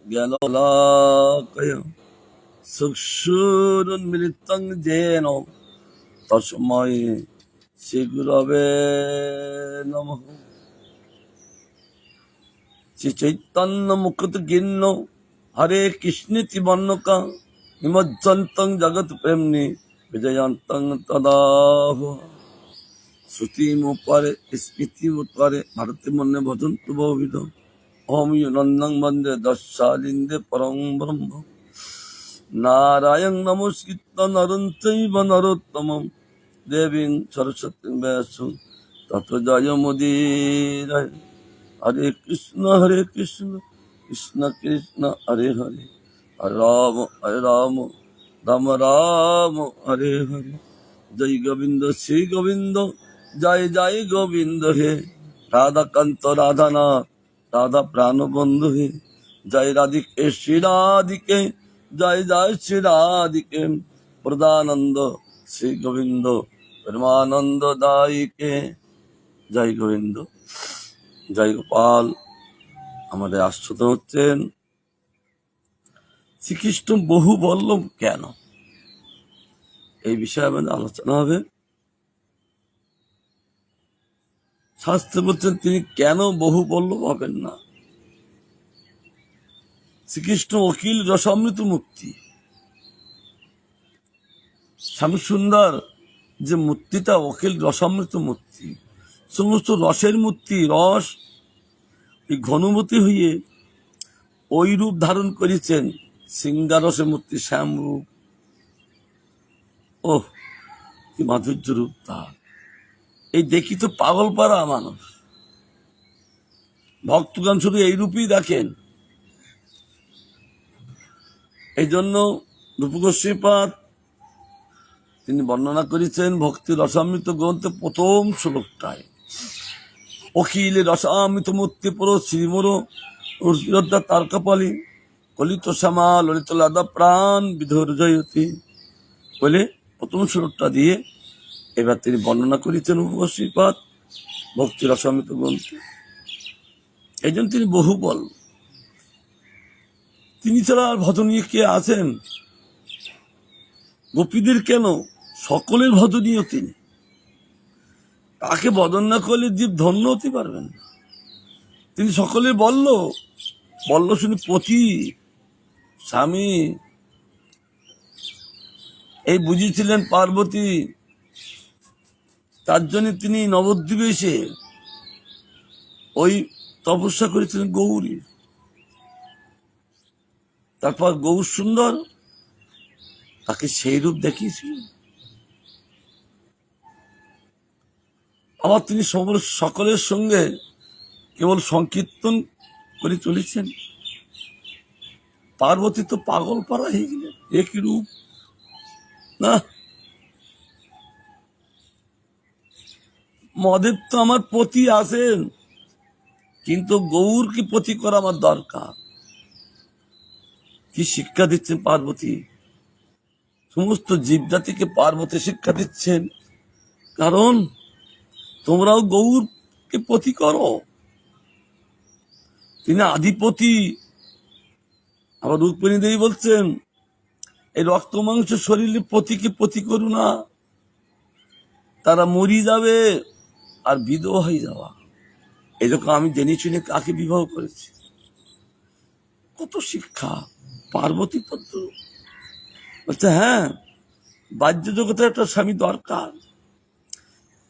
জ্ঞানলাকয় চক্ষুরুন্মিলিतं येन তস্मै শ্রীগুরবে নমঃ। শ্রী চৈতন্য মুকুট গিন্ন হরে কৃষ্ণেতি বর্ণকা নিমজ্জন্তং জগৎ প্রেমনি বিজয়ন্তং তদাহ। শ্রুতিমুপারে স্মৃতিমুপারে ভারতে মনে ভজন্তু বহুবিধ ওম নন্দং বন্দে দশালিন্দে পরং ব্রহ্ম নারায়ণ নমস্কৃত্য নরং চৈব নরোত্তমং দেবীং সরস্বতীং ব্যাসং ততো জয়মুদীরয়ে। হরে কৃষ্ণ কৃষ্ণ কৃষ্ণ হরে হরে হরে রাম রাম রাম হরে হরে। জয় গোবিন্দ শ্রী গোবিন্দ জয় জয় গোবিন্দ হে। রাধাকান্ত রাধানাথ রাধা প্রাণ বন্ধু হে। জয় রাধিকে শ্রী রাধিকে জয় জয় শ্রী রাধিকে। প্রদানন্দ শ্রী গোবিন্দ পরমানন্দ দায়িকে। জয় গোবিন্দ জয় গোপাল। আমাদের আশ্চর্য হচ্ছেন শ্রীকৃষ্ণ বহু বল্লভ কেন, এই বিষয়ে আমাদের আলোচনা হবে। শাস্ত্রে বলছেন তিনি কেন বহু বল্লভ হবেন না। শ্রীকৃষ্ণ অখিল রসামৃত মূর্তি। শ্যামসুন্দর যে মূর্তিটা অখিল রসামৃত মূর্তি, সমস্ত রসের মূর্তি। রস এই ঘনবতী হইয়ে ওই রূপ ধারণ করেছেন সিংহারসের মূর্তি শ্যাম রূপ। ওহ কি মাধুর্য রূপ তার! এই দেখি তো পাগল পাড়া মানুষ। ভক্তগণ শুধু এই রূপই দেখেন। এই জন্য রূপগোস্বামীপাদ তিনি বর্ণনা করেছেন ভক্তি রসামৃত গ্রন্থে প্রথম শ্লোকটায়, অখিলে রসামৃত মূর্তি পুরো শ্রীমোর যোদ্ধা তারকাপালি কলিত শ্যামা ললিত লাদা প্রাণ বিধর জয়তী বলে প্রথম শ্লোকটা দিয়ে এবার তিনি বর্ণনা করেছেন রূপগোস্বামীপাদ ভক্তি রসামৃত গ্রন্থে। এই জন্য তিনি বহু বল। তিনি ছাড়া আর ভজনীয় কে আছেন? গোপীদের কেন, সকলের ভজনীয় তিনি। তাকে বদন না করলে জীব ধন্য হতে পারবেন না। তিনি সকলের বল্ল বল্ল শুনি পতি স্বামী। এই বুঝিয়েছিলেন পার্বতী, তার জন্য তিনি নবদ্বীপে এসে ওই তপস্যা করেছিলেন গৌরী। তারপর গৌর সুন্দর তাকে সেই রূপ দেখিয়েছিলেন। আবার তিনি সকলের সঙ্গে কেবল সংকীর্তন করে চলেছেন। পার্বতী তো পাগল পাড়া হয়ে গেলেন, একই রূপ না। মহাদেব তো আমার পতি আছেন, কিন্তু গৌরকে পতি করা আমার দরকার। কি শিক্ষা দিচ্ছেন পার্বতী? সমস্ত জীবজাতিকে পার্বতী শিক্ষা দিচ্ছেন, কারণ তোমরাও গৌরকে পতি করো। তিনি আদিপতি। আবার রুক্মিণী দেবী বলছেন এই রক্ত মাংস শরীরে পতিকে পতি করু না, তারা মরি যাবে আর বিধবা হয়ে যাওয়া। এরকম আমি জেনে শুনে কাকে বিবাহ করেছি। কত শিক্ষা! পার্বতী পদ্ম বলছে হ্যাঁ, বাহ্য জগতে একটা স্বামী দরকার।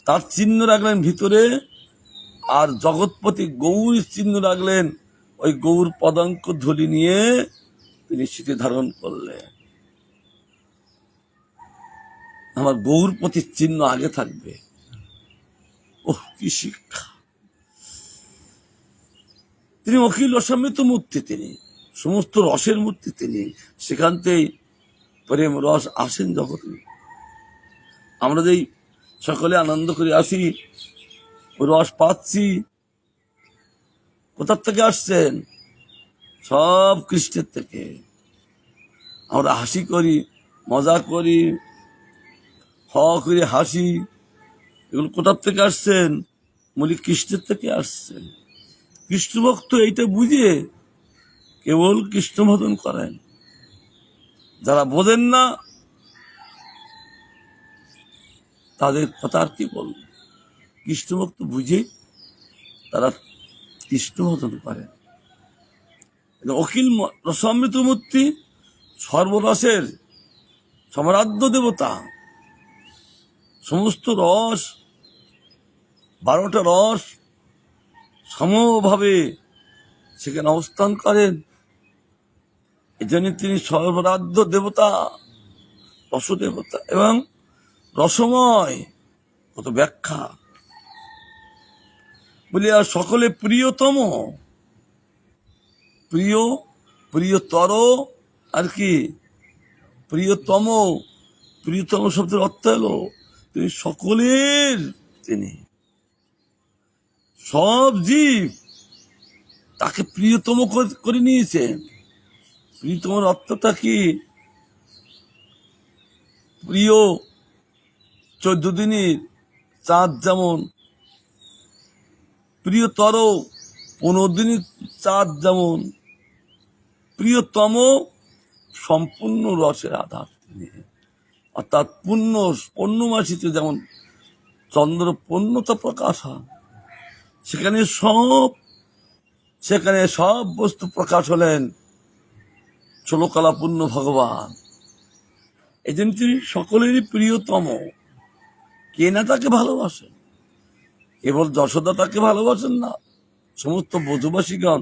তার চিহ্ন রাখলেন ভিতরে, আর জগৎপতি গৌর চিহ্ন রাখলেন ওই গৌর পদাঙ্ক ধরি নিয়ে তিনি স্মৃতি ধারণ করলেন। আমার গৌরপতির চিহ্ন আগে থাকবে। ওহ কি শিক্ষা! তিনি অখিল রসামৃত মূর্তি, তিনি সমস্ত রসের মূর্তি। তিনি সেখান থেকেই প্রেম রস আসেন জগতে। আমরা যেই সকলে আনন্দ করে আসি, রস পাচ্ছি, কোথার থেকে আসছেন? সব কৃষ্ণের থেকে। আমরা হাসি করি, মজা করি, হ করে হাসি, এগুলো কোথার থেকে আসছেন? বলি কৃষ্ণের থেকে আসছেন। কৃষ্ণ ভক্ত এইটা বুঝে কেবল কৃষ্ণ ভজন করেন। যারা বোঝেন না তাদের কথা আর কি বলব, কৃষ্ণ ভক্ত বুঝে তারা কৃষ্ণ ভজন করেন। অখিল রসামৃত মূর্তি, সর্বরসের সমরাধ্য দেবতা, সমস্ত রস 12টা রস সমভাবে সেখানে অবস্থান করেন। এজন্য তিনি সর্বরাধ্য দেবতা, রস দেবতা এবং রসময়। কত ব্যাখ্যা বলি। আর সকলে প্রিয়তম, প্রিয়, প্রিয়তর, আর কি প্রিয়তম। প্রিয়তম শব্দের অর্থ হলো তিনি সকলের, তিনি সব জীব তাকে প্রিয়তম করে নিয়েছেন। প্রিয়তমের অর্থটা কি? প্রিয় 14 দিনের চাঁদ যেমন, প্রিয়তর 15 দিনের চাঁদ যেমন, প্রিয়তম সম্পূর্ণ রসের আধার তিনি। অর্থাৎ পূর্ণমাসিতে যেমন চন্দ্র পূর্ণতা প্রকাশ হয়, সেখানে সব বস্তু প্রকাশ হলেন ষোলকলা পূর্ণ ভগবান। এই জন্য তিনি সকলেরই প্রিয়তম। কে না তাকে ভালোবাসেন? কেবল যশোদা তাকে ভালোবাসেন না, সমস্ত ব্রজবাসীগণ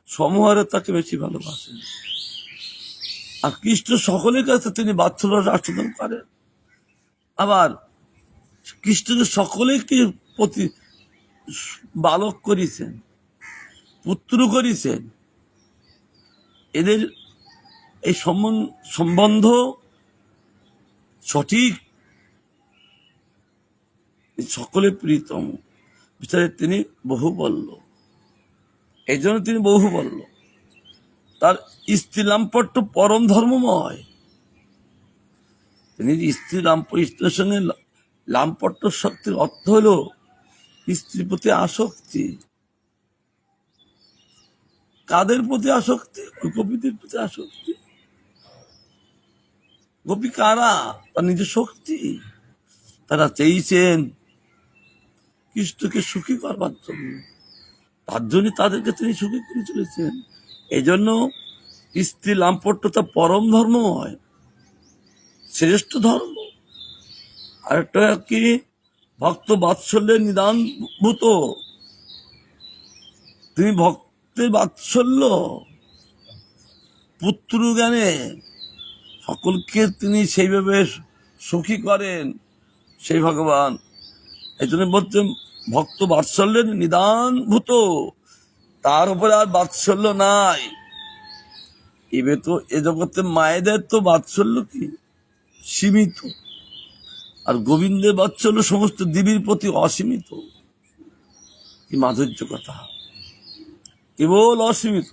সমূহারে তাকে বেশি ভালোবাসেন। আর কৃষ্ণ সকলের কাছে তিনি বাৎসল্য আস্বাদন করেন। আবার কৃষ্ণকে সকলেকে প্রতি বালক করেছেন, পুত্র করেছেন। এদের এই সম্বন্ধ সঠিক, সকলে প্রিয়তম বিচারে তিনি বহু বলল। এই জন্য তিনি বহু বলল। তার স্ত্রী লাম্পট্য পরম ধর্মময়। তিনি স্ত্রীর সঙ্গে লাম্পট্য শক্তির অর্থ হল স্ত্রীর প্রতি আসক্তি। কাদের প্রতি আসক্তি? গোপীদের প্রতি আসক্তি। গোপী কারা? তার নিজের শক্তি। তারা চেয়েছেন কৃষ্ণকে সুখী করবার জন্য, তার জন্য তাদেরকে তিনি সুখী করে চলেছেন। এই জন্য স্ত্রী লাম্পট্যতা পরম ধর্মময়, শ্রেষ্ঠ ধর্ম। আর একটা কি? ভক্ত বাৎসল্যের নিদানভূত। তিনি ভক্তের বাৎসল্য, পুত্র জ্ঞানে সকলকে তিনি সেইভাবে সুখী করেন, সেই ভগবান। এই জন্য বলছেন ভক্ত বাৎসল্যের নিদানভূত, তার উপরে আর বাৎসল্য নাই। এবার তো এ জগতে মায়েদের তো বাৎসল্য কি সীমিত, আর গোবিন্দের বাৎসল্য সমস্ত দেবীর প্রতি অসীমিত। কি মাধুর্য কথা! কেবল অসীমিত,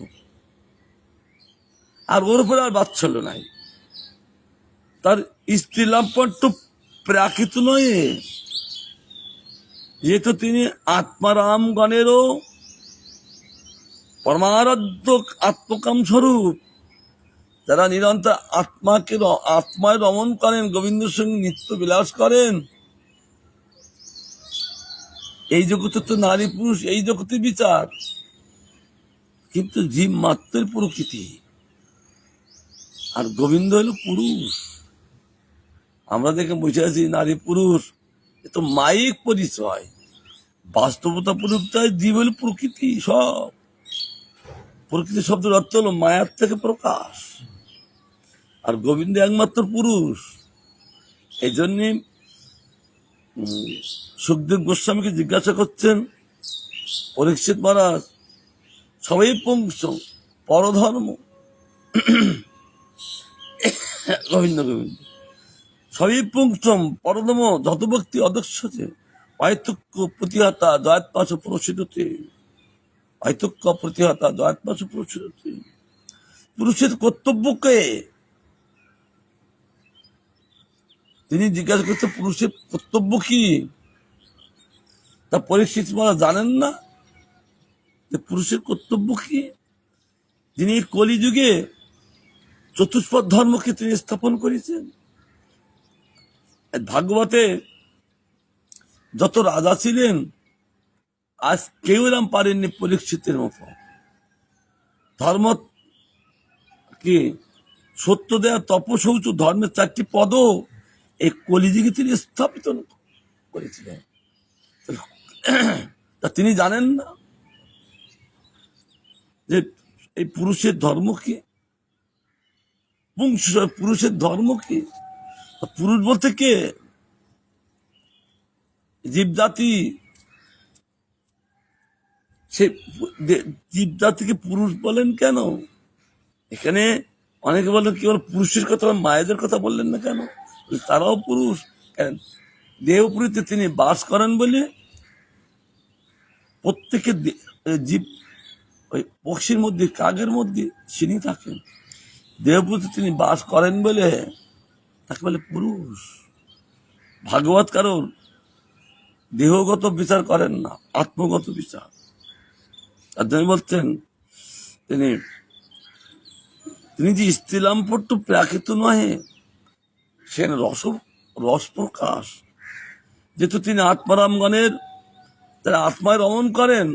আর ওর উপরে আর বাৎসল্য নাই। তার স্ত্রী লাম্পট্য প্রাকৃত নয়, যেহেতু তিনি আত্মারামগণেরও পরমারাধ্য আত্মকাম স্বরূপ, যারা নিরন্তর আত্মায় রমণ করেন, গোবিন্দের সঙ্গে নিত্য বিলাস করেন। এই জগতে তো নারী পুরুষ, এই জগতে বিচার, কিন্তু জীব মাত্রের প্রকৃতি, আর গোবিন্দ হলো পুরুষ। আমরা দেখে বুঝে আছি নারী পুরুষ, এ তো মায়িক পরিচয়। বাস্তবতা পুরুষটাই জীব হলো প্রকৃতি। সব প্রকৃতি শব্দের অর্থ হলো মায়ার থেকে প্রকাশ, আর গোবিন্দ একমাত্র পুরুষ। এই জন্যে সুখদেব গোস্বামীকে জিজ্ঞাসা করছেন পরীক্ষিত মহারাজ, সবাই পংশ পরধর্ম, গোবিন্দ গোবিন্দ সবই পুংসম পরধর্ম, যত ভক্তি অদক্ষতে পার্থক্য প্রতিহতা জয়াত্মাস প্রসিদ্ধতে, পার্থক্য প্রতিহতা জয়াত্মাস প্রসিদ্ধতে। পুরুষের কর্তব্যকে তিনি জিজ্ঞাসা করতে, পুরুষের কর্তব্য কি? তা পরীক্ষিত মহারাজ জানেন না যে পুরুষের কর্তব্য কি? তিনি কলিযুগে চতুষ্পদ ধর্মকে তিনি স্থাপন করেছেন। ভাগবতে যত রাজা ছিলেন আজ কেউ এরম পারেননি পরীক্ষিতের মতো ধর্ম কি সত্য দেয়া, তপশৌচ, ধর্মের 4টি পদ এই কলিযুগে তিনি স্থাপিত করেছিলেন। তা তিনি জানেন না যে এই পুরুষের ধর্ম কি, পুরুষের ধর্ম কি? পুরুষ বলতে কে? জীবজাতি। সে জীবজাতিকে পুরুষ বলেন কেন? এখানে অনেকে বলেন কেবল পুরুষের কথা, মায়েদের কথা বললেন না কেন? তারাও পুরুষ। কেন? দেহপুরীতে তিনি বাস করেন বলে প্রত্যেকের জীব ওই পক্ষীর মধ্যে, কাকের মধ্যে তিনি থাকেন। দেহপুরীতে তিনি বাস করেন বলে তাকে বলে পুরুষ। ভাগবত কারণ দেহগত বিচার করেন না, আত্মগত বিচার। তার জন্য বলছেন তিনি যে স্ত্রীলাম্পট্য প্রাকৃত নহে, সে রস প্রকাশ। যেহেতু তিনি আত্মারামগণের তারা আত্মায় রমণ করেন,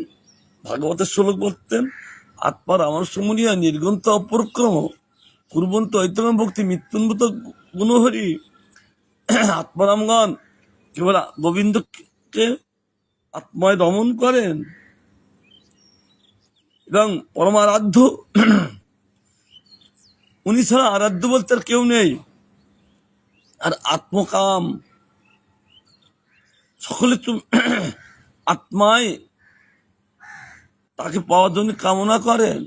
ভাগবতের শ্লোক বলতেন আত্মার আমার সমনীয় নির্গন্ত অপরক্রম কুর্বন্ত ঐতম ভক্তি মৃত্যুন্মত গুণহরি। আত্মারামগণ কেবল গোবিন্দকে আত্মায় রমণ করেন এবং পরমারাধ্য উনি ছাড়া আরাধ্য বলতে আর কেউ নেই। আর আত্মকাম সকলে আত্মায় তাকে পাওয়ার জন্য কামনা করেন,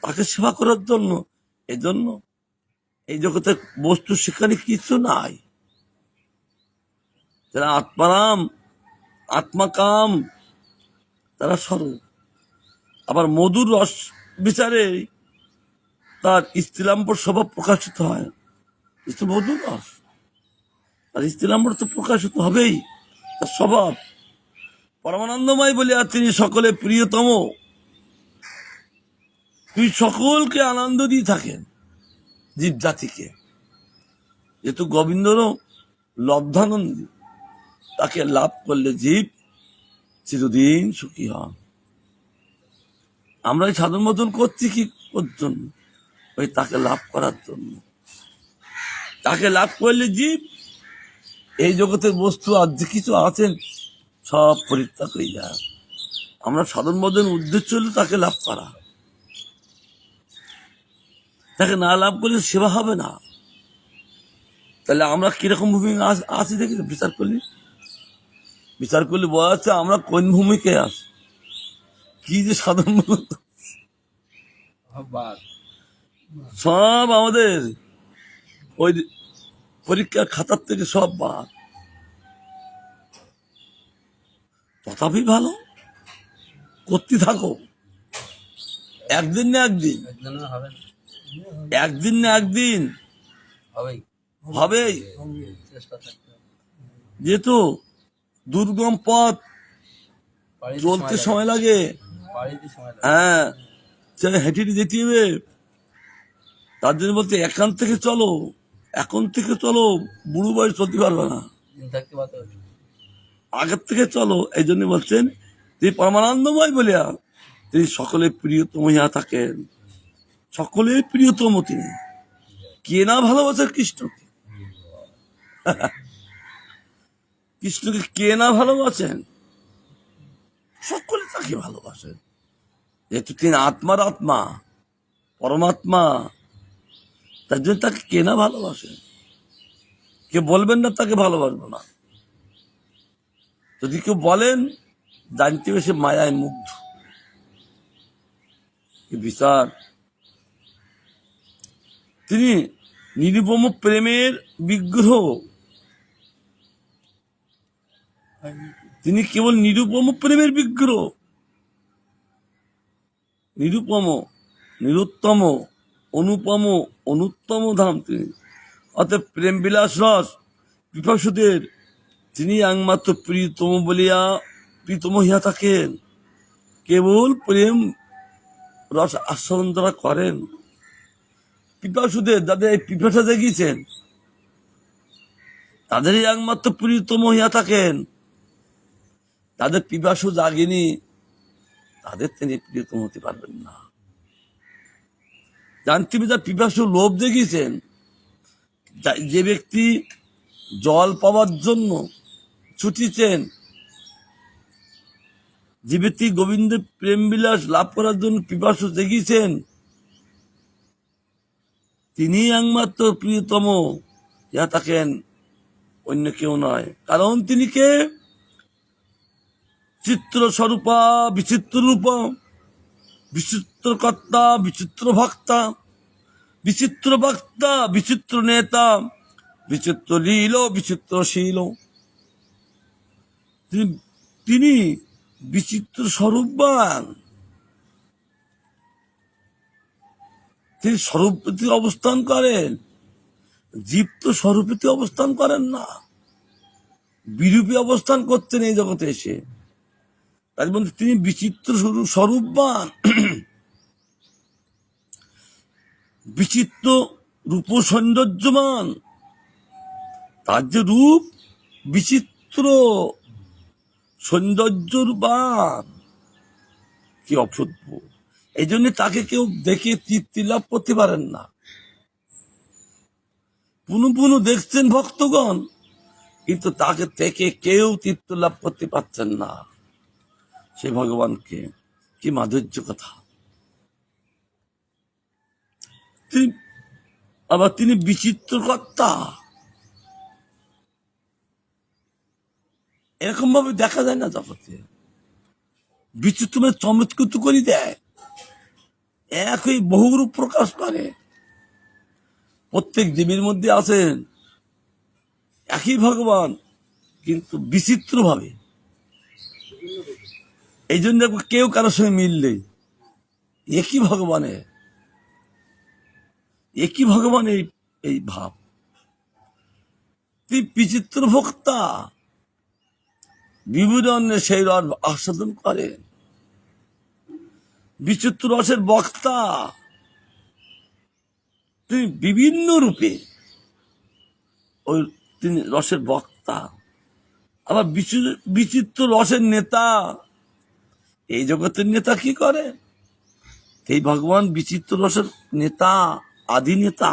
তাকে সেবা করার জন্য। এজন্য এই জগতে বস্তু সেখানে কিছু নাই। যারা আত্মারাম, আত্মাকাম, তারা স্বরূপ। আবার মধুর রস বিচারে তার স্ত্রীলাম্বর স্বভাব প্রকাশিত হয়। মধুর রস আর স্ত্রীলাম্বর তো প্রকাশিত হবেই, তার স্বভাব পরমানন্দময় বলিয়া তিনি সকলে প্রিয়তম। তুই সকলকে আনন্দ দিয়ে থাকেন, জীব জাতিকে। যেহেতু গোবিন্দরও লব্ধানন্দী, তাকে লাভ করলে জীব চিরদিন সুখী হন। আমরা এই সাধন মতন করছি কি জন্য? ওই তাকে লাভ করার জন্য। তাকে লাভ করলে জীব এই জগতের বস্তু আর যে কিছু আছেন সব পরিত্যাগ হয়ে যায়। আমরা সাধন মতন উদ্দেশ্য হলো তাকে লাভ করা। তাকে না লাভ করলে সেবা হবে না। তাহলে আমরা কিরকম ভূমিকা আছি দেখি বিচার করলে বলা যাচ্ছে আমরা কোন ভূমিকায় আছি, কি যে সাধন সব আমাদের ওই পরীক্ষার খাতার থেকে সব বাদ। তথাপি ভালো করতে থাকো, একদিন না একদিন, একদিন না একদিন হবেই। যেহেতু দুর্গম পথ, চলতে সময় লাগে। হ্যাঁ, সেটা হেঁটে যেতে হবে। তার জন্য বলতে এখন থেকে চলো, বুড়ো বয়স চলতে পারবে না, আগের থেকে চলো। এই জন্য বলছেন তিনি পরমানন্দময় বলিয়া তিনি সকলে প্রিয়তম হইয়া থাকেন। সকলের প্রিয়তম তিনি। কে না ভালোবাসে কৃষ্ণকে? কৃষ্ণকে কে না ভালোবাসেন? সকলে তাকে ভালোবাসেন। যেহেতু তিনি আত্মার আত্মা, পরমাত্মা, তার জন্য তাকে কে না ভালোবাসেন? কে বলবেন না তাকে ভালোবাসবো না? যদি কেউ বলেন জানতে হবে সে মায়ায় মুগ্ধ। বিচার তিনি নিরুপম প্রেমের বিগ্রহ। তিনি কেবল নিরুপম প্রেমের বিগ্রহ। নিরুপম, নিরুত্তম, অনুপম, অনুত্তম ধাম তিনি। অর্থাৎ প্রেম বিলাস রস পিপাসুদের তিনি একমাত্র প্রিয়তম বলিয়া প্রীতম হইয়া থাকেন। কেবল প্রেম রস আস্বাদন যারা করেন, পিপাসুদের, যাদের এই পিপাসা জেগেছেন, তাদেরই একমাত্র প্রিয়তম হইয়া থাকেন। তাদের পিপাসু জাগেনি, তাদের তিনি প্রিয়তম হতে পারবেন না। জানতে যা পিপাসু লোভ জেগেছেন, যে ব্যক্তি জল পাওয়ার জন্য ছুটিছেন, যে ব্যক্তি গোবিন্দের প্রেম বিলাস লাভ করার জন্য পিপাসু জেগেছেন, তিনি একমাত্র প্রিয়তম ইহা থাকেন, অন্য কেউ নয়। কারণ তিনি কে? চিত্র স্বরূপা বিচিত্র রূপ, বিচিত্র কর্তা বিচিত্র ভক্তা, বিচিত্র বক্তা বিচিত্র নেতা, বিচিত্র লীল বিচিত্রশীল। তিনি বিচিত্র স্বরূপবান, তিনি স্বরূপে অবস্থান করেন। জীব তো স্বরূপে অবস্থান করেন না, বিরূপে অবস্থান করতেন এই জগতে এসে। তাই বলতে তিনি বিচিত্র স্বরূপবান, বিচিত্র রূপ সৌন্দর্যমান। তার যে রূপ বিচিত্র সৌন্দর্যবান, কি অপূর্ব! এই জন্য তাকে কেউ দেখে তৃপ্তি লাভ করতে পারেন না। পুনঃ পুনঃ দেখছেন ভক্তগণ, কিন্তু তাকে থেকে কেউ তৃপ্তি লাভ করতে পারছেন না। সে ভগবানকে, কি মাধুর্য কথা! আবার তিনি বিচিত্র কর্তা, এরকম ভাবে দেখা যায় না জগতে। বিচিত্র চমৎকৃত করে দেয়, একই বহুরূপ প্রকাশ করে। প্রত্যেক জীবের মধ্যে আছেন একই ভগবান, কিন্তু বিচিত্র ভাবে। এই জন্য কেউ কারোর সঙ্গে মিললে একই ভগবানের, একই ভগবান এই ভাব। তুই বিচিত্র ভোক্তা, বিভিন্ন সেই রস আস্বাদন করে। বিচিত্র রসের বক্তা, তিনি বিভিন্ন রূপে ওই তিনি রসের বক্তা। আবার বিচিত্র রসের নেতা, এই জগতের নেতা কি করে? এই ভগবান বিচিত্র রসের নেতা, আদি নেতা।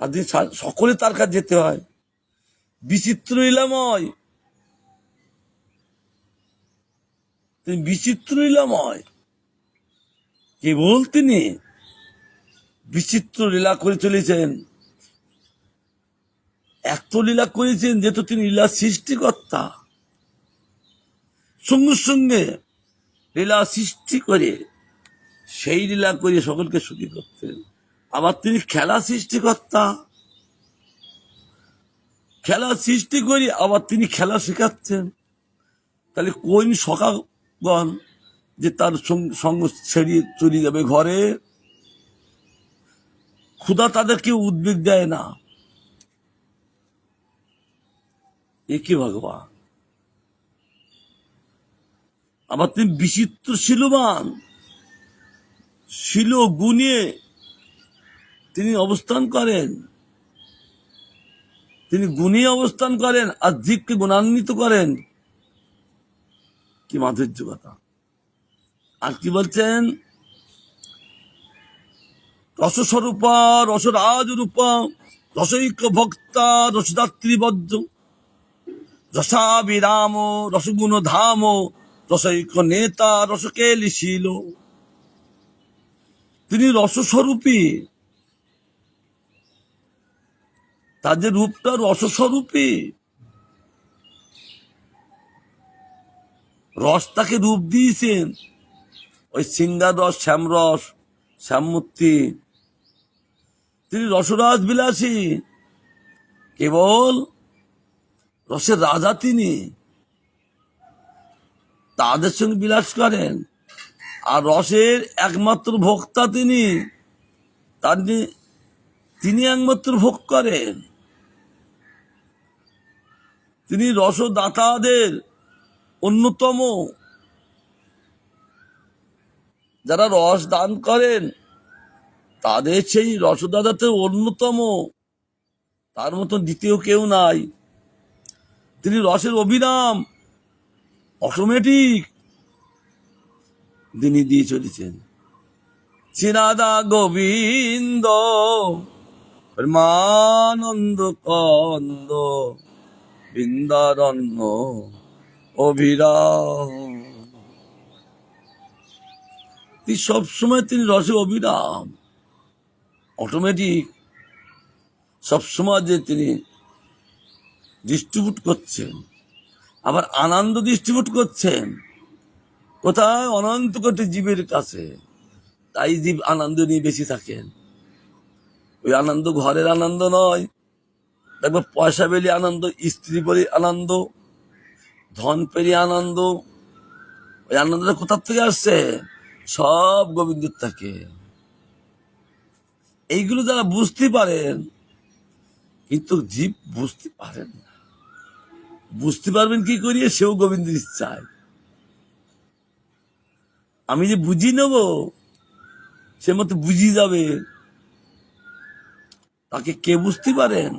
তাদের সকলে তার কাছে যেতে হয়। বিচিত্র লীলাময়, তিনি বিচিত্র লীলাময়। কেবল তিনি বিচিত্র লীলা করে চলেছেন। এত লীলা করেছেন যেহেতু তিনি লীলা সৃষ্টিকর্তা, সঙ্গে সঙ্গে লীলা সৃষ্টি করে সেই লীলা করে সকলকে সুখী করতেন। আবার তিনি খেলা সৃষ্টিকর্তা, খেলা সৃষ্টি করে আবার তিনি খেলা শেখাচ্ছেন। তাহলে কোন সখাগণ যে তার সঙ্গ ছেড়িয়ে চলে যাবে ঘরে? ক্ষুধা তাদেরকে উদ্বেগ দেয় না। একই ভগবান। আবার তিনি বিচিত্র শীলবান, শীল গুণে তিনি অবস্থান করেন। তিনি গুণে অবস্থান করেন আর জীবকে গুণান্বিত করেন। কি মাধুর্য কথা! আর কি বলছেন? রসস্বরূপা রসরাজ রূপা, রসৈক ভক্তা রসদাত্রী বজ্র, রসাবিরাম রসগুণ ধাম, রসৈক নেতা রসকেলি শীল। তিনি রসস্বরূপী, তার যে রূপটা রসস্বরূপী। রস তাকে রূপ দিয়েছেন। ওই সিংহার রস, শ্যামরস, শ্যামমূর্তি, তিনি রসরাজ বিলাসী। কেবল রসের রাজা তিনি, তাদের সঙ্গে বিলাস করেন। আর রসের একমাত্র ভোক্তা তিনি, তিনি একমাত্র ভোগ করেন। তিনি রসদাতাদের অন্যতম। যারা রস দান করেন তাদের সেই রসদাদাতে অন্যতম, তার মতো দ্বিতীয় কেউ নাই। তিনি রসের অবিরাম, অটোমেটিক তিনি দিয়ে চলেছেন। চিরাদা গোবিন্দ প্রেমানন্দ কন্দ বৃন্দারণ্য অবিরাম। তিনি সবসময় তিনি রসে অবিরাম, অটোমেটিক সবসময় যে তিনি ডিস্ট্রিবিউট করছেন, আবার আনন্দ ডিস্ট্রিবিউট করছেন। কোথায়? অনন্ত কোটি জীবের কাছে। তাই জীব আনন্দ নিয়ে বেশি থাকেন। ওই আনন্দ ঘরের আনন্দ নয়, দেখবে পয়সা পেলে আনন্দ, স্ত্রী পেলে আনন্দ, ধন পেলে আনন্দ। ওই আনন্দটা কোথার থেকে আসছে? সব গোবিন্দের থাকে। এইগুলো যারা বুঝতে পারেন, কিন্তু জীব বুঝতে পারেন না। বুঝতে পারবেন কি করিয়ে? সেও গোবিন্দের ইচ্ছায়। আমি যে বুঝিয়ে নেব, সে মতো বুঝিয়ে যাবে। তাকে কে বুঝতে পারেন?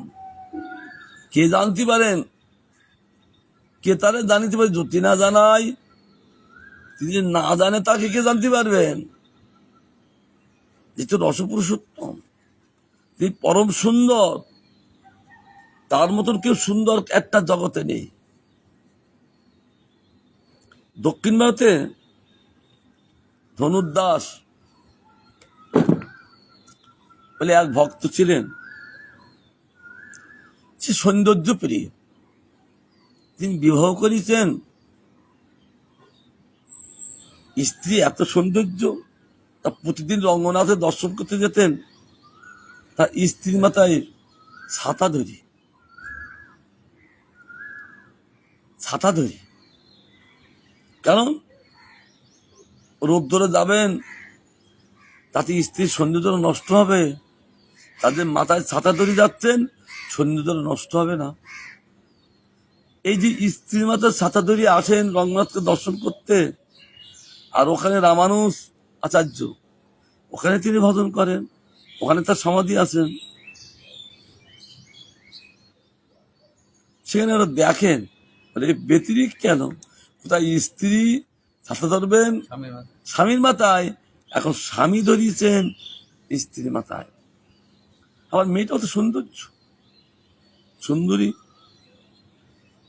কে জানতে পারেন? কে তারে জানিতে পারে? যদি না জানাই, তিনি যে না জানে তাকে কে জানতে পারবেন? যেহেতু রসপুরুষোত্তম, তিনি পরম সুন্দর, তার মতন কেউ সুন্দর একটা জগতে নেই। দক্ষিণ ভারতে ধনুর্দাস বলে এক ভক্ত ছিলেন, সে সৌন্দর্য প্রিয়। তিনি বিবাহ করেছেন, স্ত্রী এত সৌন্দর্য, তা প্রতিদিন রঙ্গনাথে দর্শন করতে যেতেন তার স্ত্রীর মাথায় ছাতা ধরি, ছাতা ধরি। কারণ রোদ্দুরে যাবেন, তাতে স্ত্রীর সৌন্দর্য নষ্ট হবে। তাদের মাথায় ছাতা ধরে যাচ্ছেন, সৌন্দর্য নষ্ট হবে না। এই যে স্ত্রীর মাথায় ছাতা ধরে আসেন রঙ্গনাথকে দর্শন করতে, আর ওখানে রামানুজ আচার্য, ওখানে তিনি ভজন করেন, ওখানে তার সমাধি আছেন। সেখানে ওরা দেখেন ব্যতিরিক কেন? কোথায় স্ত্রী ছাতা ধরবেন স্বামীর মাথায়, এখন স্বামী ধরিয়েছেন স্ত্রীর মাথায়। আবার মেয়েটাও তো সৌন্দর্য, সুন্দরী।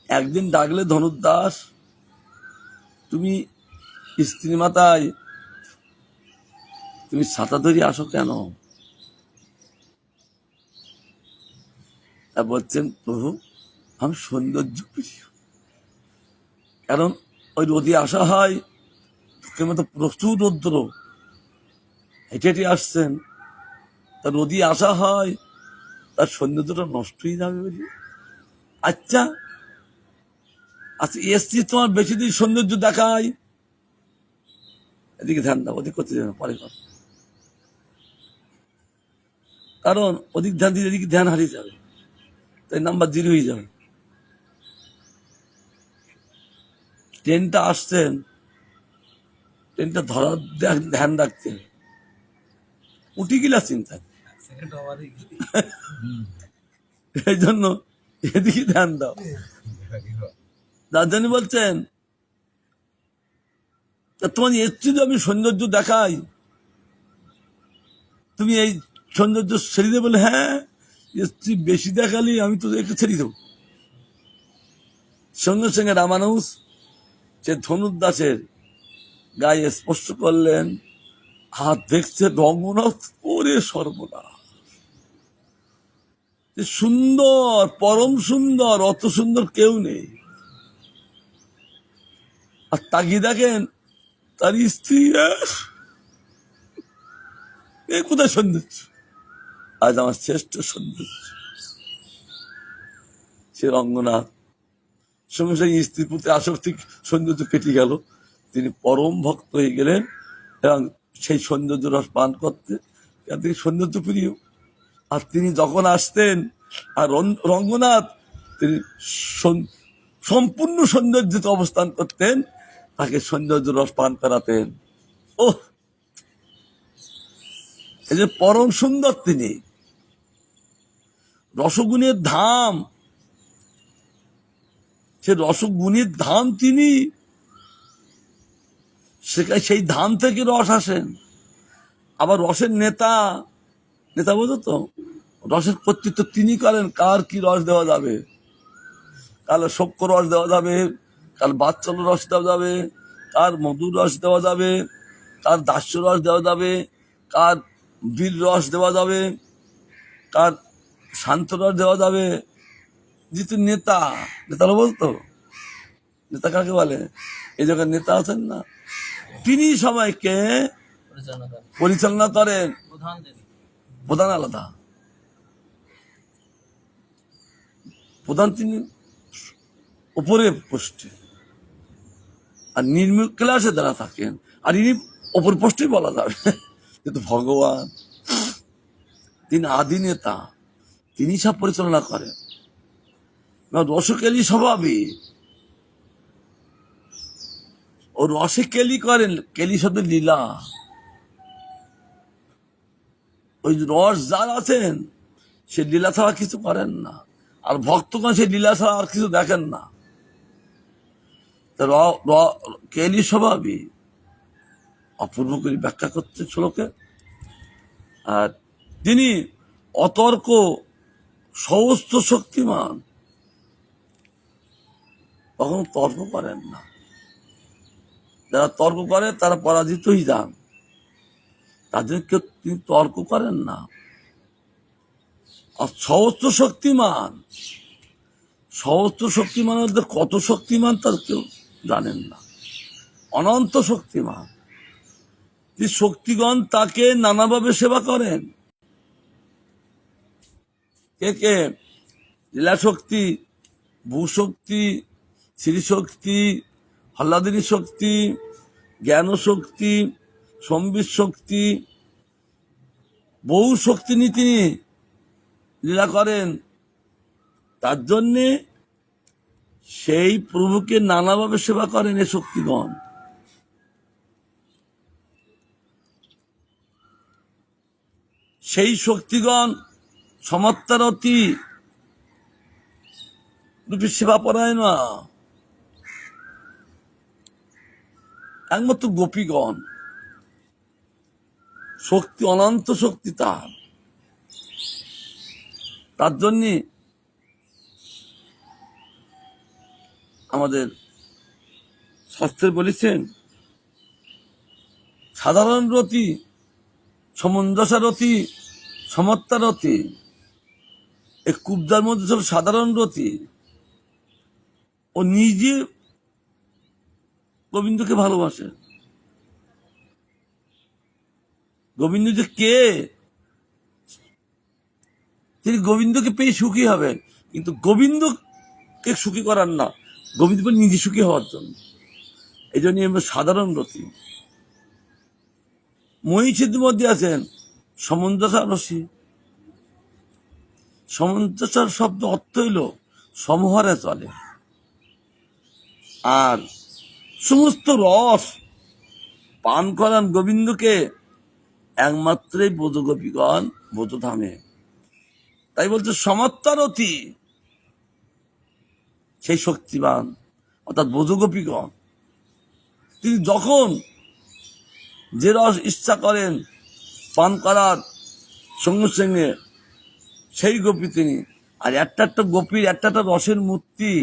একদিন ডাকলে ধনুর্দাস, তুমি স্ত্রীর মাথায় তুমি ছাতা ধরে আসো কেন? তা বলছেন, প্রভু আমি সৌন্দর্য প্রিয়। কারণ ওই রোদে আসা হয়, তোকে মতো প্রচুর রৌদ্র, হেঁটে হেঁটে আসছেন, তা রোদে আসা হয়, তার সৌন্দর্যটা নষ্ট হয়ে যাবে বলি। আচ্ছা আচ্ছা, এসছি তোমার বেশি দিন সৌন্দর্য দেখায়, এদিকে ধ্যান দাও, ওদিক করতে যাবে পরে কর। কারণ ওদিক ধ্যান দিলে এদিকে ধ্যান হারিয়ে যাবে, তাই নাম্বার 0 হয়ে যাবে। ট্রেনটা আসছেন, ট্রেনটা ধরার ধ্যান রাখতেন, উঠে গেলা চিন্তা। এই জন্য এদিকে ধ্যান দাও। রাজধানী বলছেন, তোমার এসছি তো আমি সৌন্দর্য দেখাই, তুমি এই সৌন্দর্য ছেড়ে দেবে? বলে হ্যাঁ, এসছি বেশি দেখালি আমি তো একটু ছেড়ে দেবো। সঙ্গে সঙ্গে রামানুজ সে ধনুর্দাসের গায়ে স্পর্শ করলেন, হাত দেখছে রঙ্গনাথ, ওরে সর্বনাশ, সুন্দর, পরম সুন্দর, অত সুন্দর কেউ নেই। আর তাকিয়ে দেখেন তার স্ত্রী, কোথায় সৌন্দর্য? আজ আমার শ্রেষ্ঠ সৌন্দর্য সে রঙ্গনাথ। সঙ্গে সঙ্গে স্ত্রীর প্রতি আসক্তি, সৌন্দর্য কেটে গেল, তিনি পরম ভক্ত হয়ে গেলেন এবং সেই সৌন্দর্য রস পান করতে, তিনি সৌন্দর্য প্রিয়। আর তিনি যখন আসতেন, আর রঙ্গনাথ তিনি সম্পূর্ণ সৌন্দর্যতে অবস্থান করতেন, তাকে সৌন্দর্য রস পান করাতেন। ও এই যে পরম সুন্দর তিনি, রসগুণের ধাম, সে রসগুণের ধাম তিনি, সেই ধাম থেকে রস আসেন। আবার রসের নেতা, নেতা বোঝো তো, রসের কর্তৃত্ব তিনি করেন, কার কি রস দেওয়া যাবে, কাল শক্র রস দেওয়া যাবে, কাল বাচ্চল রস দেওয়া যাবে, কার মধুর রস দেওয়া যাবে, কার দাস্য রস দেওয়া যাবে, কার বীর রস দেওয়া যাবে, কার শান্ত রস দেওয়া যাবে। যেহেতু নেতা, নেতারা বলতো নেতা কাকে বলে, এই জায়গায় নেতা আছেন না, তিনি সবাইকে পরিচালনা করেন। প্রধান আলাদা, প্রধান তিনি উপরে পোস্টে, আর নিম্ন ক্লাসে যারা থাকেন, আর ইনি অপর পোস্টে বলা যাবে, কিন্তু ভগবান তিনি আদি নেতা, তিনি সব পরিচালনা করেন। রসকেলি স্বভাবই, ও রসে কেলি করেন, কেলি শব্দ লীলা, ওই রস যার আছেন সে লীলা ছাড়া কিছু করেন না, আর ভক্তগণ সে লীলা ছাড়া আর কিছু দেখেন না। কেলি স্বভাবই অপূর্ব করে ব্যাখ্যা করতে শ্লোকে। আর তিনি অতর্ক সমস্ত শক্তিমান, কখনো তর্ক করেন না। যারা তর্ক করে তারা পরাজিতই যান, তাদেরকে তিনি তর্ক করেন না। আর সমস্ত শক্তিমান, সমস্ত শক্তিমানের মধ্যে কত শক্তিমান তার কেউ জানেন না, অনন্ত শক্তিমান। শক্তিগণ তাকে নানাভাবে সেবা করেন। কে কে? লীলা শক্তি, ভূশক্তি, শ্রীশক্তি, হল্লাদিনী শক্তি, জ্ঞান শক্তি, সম্বিত শক্তি, বহু শক্তি নিয়ে তিনি লীলা করেন। তার জন্যে সেই প্রভুকে নানাভাবে সেবা করেন এ শক্তিগণ। সেই শক্তিগণ সমাত্তারতি রূপে সেবা পড়ায় না, একমাত্র গোপীগণ। শক্তি, অনন্ত শক্তি তার জন্য আমাদের শাস্ত্রে বলেছেন সাধারণ রতি, সমঞ্জসারতি, সমত্তারতি। এই কুব্জার মধ্যে সব সাধারণ রতি। ও নিজে গোবিন্দকে ভালোবাসে। গোবিন্দ যে কে, তিনি গোবিন্দকে পেয়ে সুখী হবেন, কিন্তু গোবিন্দকে সুখী করার না, গোবিন্দ নিজে সুখী হওয়ার জন্য। এই জন্য আমরা সাধারণ রতি। মহিষীর মধ্যে আছেন সমঞ্জসা রসি। সমঞ্জসার শব্দ অর্থ হইল সমহারে চলে। আর সমস্ত রস পান করান গোবিন্দকে একমাত্রই বোধগোপীগণ বোধধামে। তাই বলছে সমাত্তারতি, সেই শক্তিবান অর্থাৎ বোধগোপীগণ। তিনি যখন যে রস ইচ্ছা করেন পান করার সঙ্গে সঙ্গে সেই গোপী তিনি। আর একটা একটা গোপীর একটা একটা রসের মূর্তি।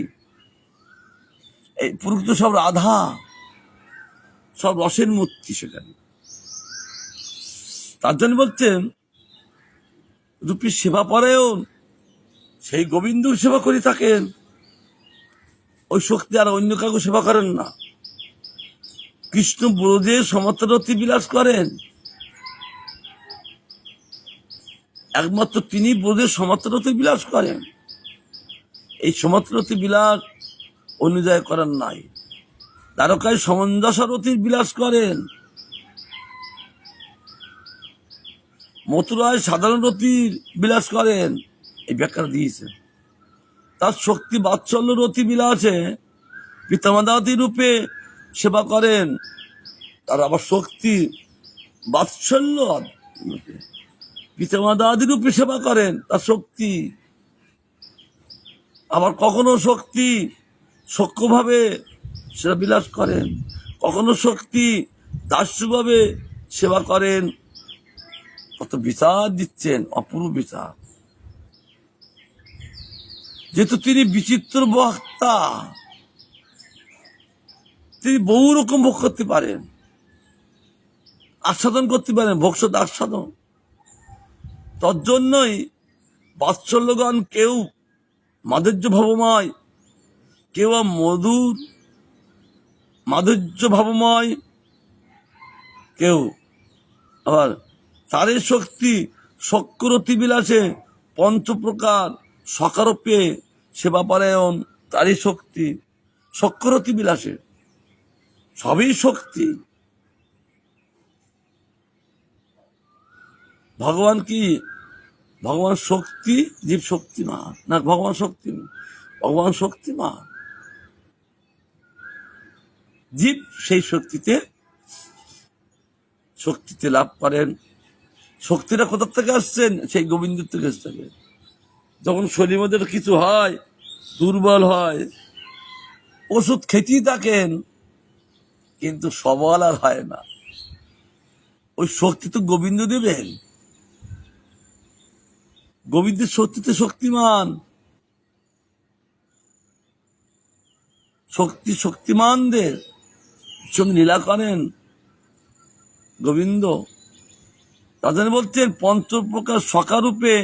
এই পুরুষ সব রাধা, সব রসের মূর্তি সেখানে। তার জন্য বলছেন রূপী সেবা পরায়ণ, সেই গোবিন্দ সেবা করে থাকেন। ওই শক্তি আর অন্য কাউকে সেবা করেন না। কৃষ্ণ ব্রজে সমত্তারতি বিলাস করেন, একমাত্র তিনি ব্রজে সমত্তারতি বিলাস করেন। এই সমত্তারতি বিলাস অন্য জায়গায় করেন নাই। দ্বারকায় সমঞ্জসারতির বিলাস করেন, মথুরায় সাধারণ রতির বিলাস করেন। এই ব্যাখ্যা দিয়েছেন। তার শক্তি বাৎসল্য রতি বিলাসে পিতামাতাদি রূপে সেবা করেন। তার আবার শক্তি বাৎসল্য পিতামাতা রূপে সেবা করেন, তার শক্তি। আবার কখনো শক্তি সক্ষভাবে সেটা বিলাস করেন, কখনো শক্তি দাস্যভাবে সেবা করেন। কত বিচার দিচ্ছেন, অপূর্ব বিচার। যেহেতু তিনি বিচিত্র বক্তা, তিনি বহু রকম ভোগ করতে পারেন, আস্বাদন করতে পারেন, ভোগসদ আস্বাদন। তজ্জন্যই বাৎসল্যগণ কেউ মাধুর্য ভাবময়, কেউ মধুর মাধুর্য ভাবময়, কেউ আবার তারই শক্তি শক্রতি বিলাসে পঞ্চপ্রকার সকারূপে সেবাপরায়ণ। তারই শক্তি শক্রতি বিলাসে, সবই শক্তি। ভগবান কি? ভগবান শক্তি, জীব শক্তিমান না? ভগবান শক্তি, ভগবান শক্তিমান, জীব সেই শক্তিতে লাভ করেন। শক্তিটা কোথা থেকে আসছেন? সেই গোবিন্দের থেকে আসছে। যখন শরীরের মধ্যে কিছু হয়, দুর্বল হয়, ওষুধ খেতেই থাকেন, কিন্তু সবল আর হয় না। ওই শক্তি তো গোবিন্দ দেবেন। গোবিন্দের শক্তিতে শক্তিমান, শক্তিমানদের সঙ্গে লীলা করেন গোবিন্দ। তাদের বলছেন পঞ্চপ্রকার সকারূপে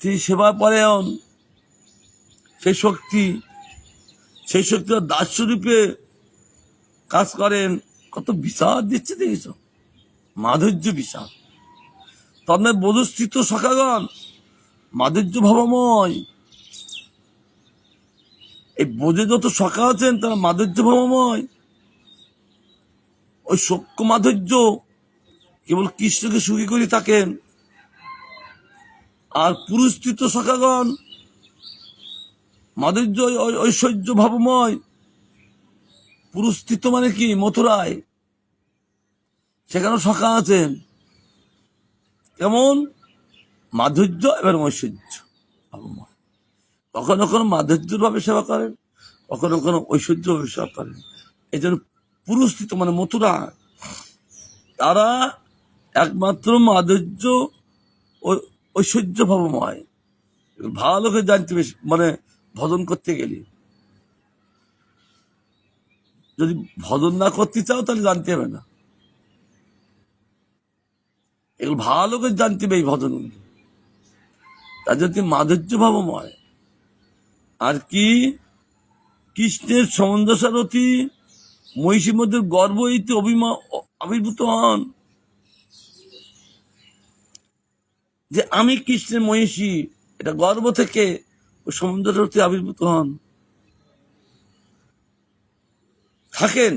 তিনি সেবা পরায়ণ। সেই শক্তি দাস্যরূপে কাজ করেন। কত বিচার দিচ্ছে দেখিস, মাধুর্য বিচার। তন্ময় বধুস্থিত সখাগণ মাধুর্য ভাবময়। এই বোঝে যত সখা আছেন তারা মাধুর্য ভাবময়। ওই সখ্য মাধুর্য কেবল কৃষ্ণকে সুখী করে থাকেন। আর পুরস্কৃত সখাগণ মাধুর্য ঐশ্বর্য ভাবময়। পুরস্কৃত মানে কি? মথুরায় সেখানে সখা আছেন, কেমন মাধুর্য এবং ঐশ্বর্য ভাবময়। কখনো কখনো মাধুর্যের ভাবে সেবা করেন, কখনো কখনো ঐশ্বর্য ভাবে সেবা করেন। এই জন্য পুরস্কৃত মানে মথুরা, তারা একমাত্র মাধুর্য ঐশ্বর্য ভাবময়। ভালো করে জানতে বেশি, মানে ভজন করতে গেলে, যদি ভজন না করতে চাও তাহলে জানতে হবে না। এগুলো ভালো করে জানতে হবে এই ভজন, তার যদি মাধুর্য ভাবময়। আর কি? কৃষ্ণের সমঞ্জসারথী মহিষীর মধ্যে গর্ব হইতে আবির্ভূত হন, যে আমি কৃষ্ণের মহিষী, এটা গর্ব থেকে সমঞ্জসারথী আবির্ভূত হন থাকেন।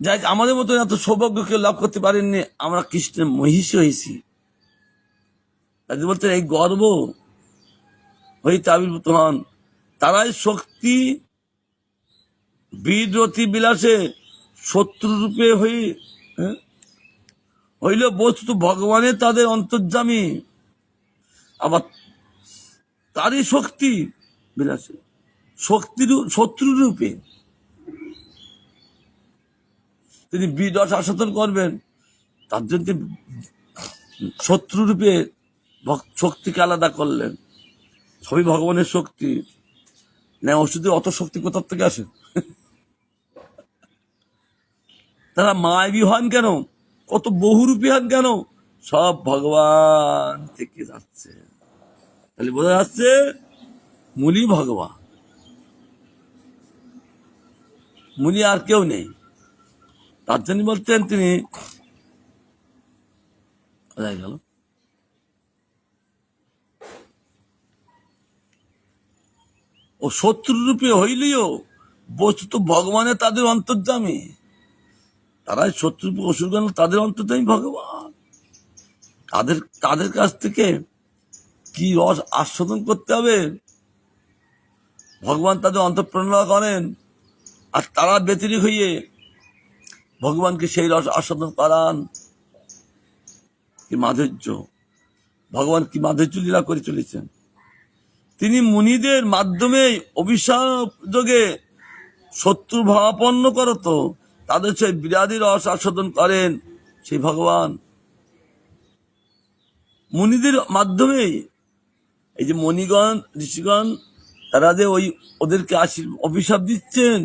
যাই আমাদের মতো এত সৌভাগ্য কেউ লাভ করতে পারেননি, আমরা কৃষ্ণের মহিষী হয়েছি। বলতে এই গর্ব হইতে আবির্ভূত হন। তারাই শক্তি বীররতি বিলাসে শত্রুরূপে হইল বস্তু ভগবানের তাদের অন্তর্যামী। আবার তারই শক্তি বিলাসে শত্রুরূপে তিনি বীররস আস্বাদন করবেন। তার জন্য শত্রুরূপে শক্তিকে আলাদা করলেন। সবই ভগবানের শক্তি। না ওষুধের অত শক্তি কোথা থেকে আসে? তারা মায়াবী হন কেন? কত বহুরূপী হন কেন? সব ভগবান থেকে যাচ্ছে। তাহলে বোঝা যাচ্ছে মূলই ভগবান, মূলই আর কেউ নেই। তার জন্য বলতেন তিনি, কোথায় গেল? ও শত্রুরূপে হইলেও বস্তু তো ভগবানের তাদের অন্তর্যামী। তারাই শত্রুরূপে অসুরগণ, তাদের অন্তর্যামী ভগবান। তাদের কাছ থেকে কি রস আস্বাদন করতে হবে, ভগবান তাদের অন্তঃপ্রেরণা করেন। আর তারা ব্যতিরিক হইয়ে ভগবানকে সেই রস আস্বাদন করান। কি মাধুর্য, ভগবান কি মাধুর্য লীলা করে চলেছেন। তিনি মুনিদের মাধ্যমে অভিশাপ যোগে শত্রু ভাবাপন্ন করত, তাদের সেই বিরাধী রস আস্বাদন করেন সেই ভগবান মুনিদের মাধ্যমে। এই যে মণিগণ ঋষিগণ তারা যে ওদেরকে অভিশাপ দিচ্ছেন,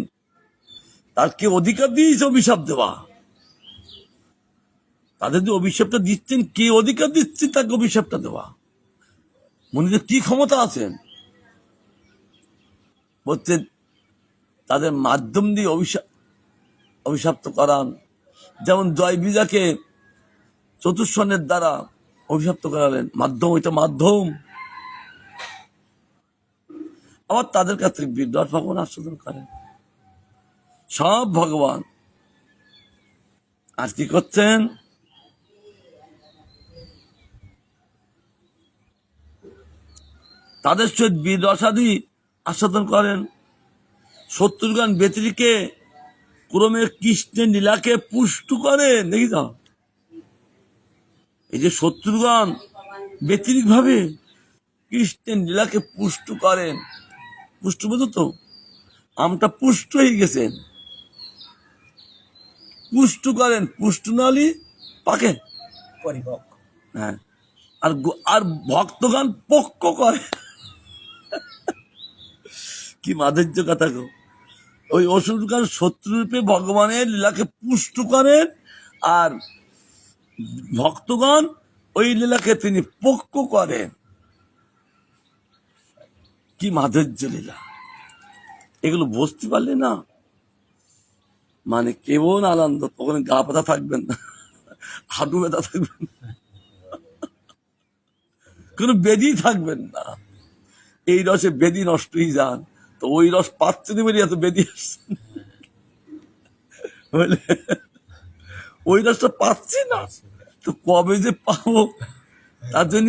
তার কে অধিকার দিয়েছে অভিশাপ দেওয়া? তাদের যে অভিশাপটা দিচ্ছেন, কে অধিকার দিচ্ছে তাকে অভিশাপটা দেওয়া? মুনিদের কি ক্ষমতা আছেন? বলছে তাদের মাধ্যম দিয়ে অভিশাপ্ত করান। যেমন জয় বিজাকে চতুর্শনের দ্বারা অভিশপ্ত করালেন, মাধ্যম, ওইটা মাধ্যম। আবার তাদের কাছে বিদ্যার ভগবান আস্বাদন করেন, সব ভগবান। আর কি করছেন? তাদের সহিত বীর রসাদি আস্বাদন করেন। শত্রুগণ ব্যতিরিকে ক্রমে কৃষ্ণের লীলাকে পুষ্ট করেন। দেখি তো, এই যে শত্রুগণ ব্যতিরিক ভাবে কৃষ্ণের লীলাকে পুষ্ট করেন। পুষ্ট বোঝো তো, আমটা পুষ্ট হয়ে গেছেন, পুষ্ট করেন, পুষ্ট নালি পাকে পরিপক্ক। হ্যাঁ, আর ভক্তগণ পক্ষ করে। কি মাধুর্য কথা গো! ওই অসুরগণ শত্রুরূপে ভগবানের লীলাকে পুষ্ট করেন, আর ভক্তগণ ওই লীলাকে তিনি পক্ষ করেন। কি মাধুর্য লীলা! এগুলো বুঝতে পারলে না, মানে কেমন আনন্দ। তখন গা পাতা থাকবেন না, হাঁটু ব্যথা থাকবেন না, কোনো বেদি থাকবেন না। এই রসে বেদি নষ্ট হয়ে যান, তো ওই রস পাচ্ছে না বেরিয়ে এত বেদি আসছে, ওই রসটা পাচ্ছি না, তো কবে যে পাবো তার জন্য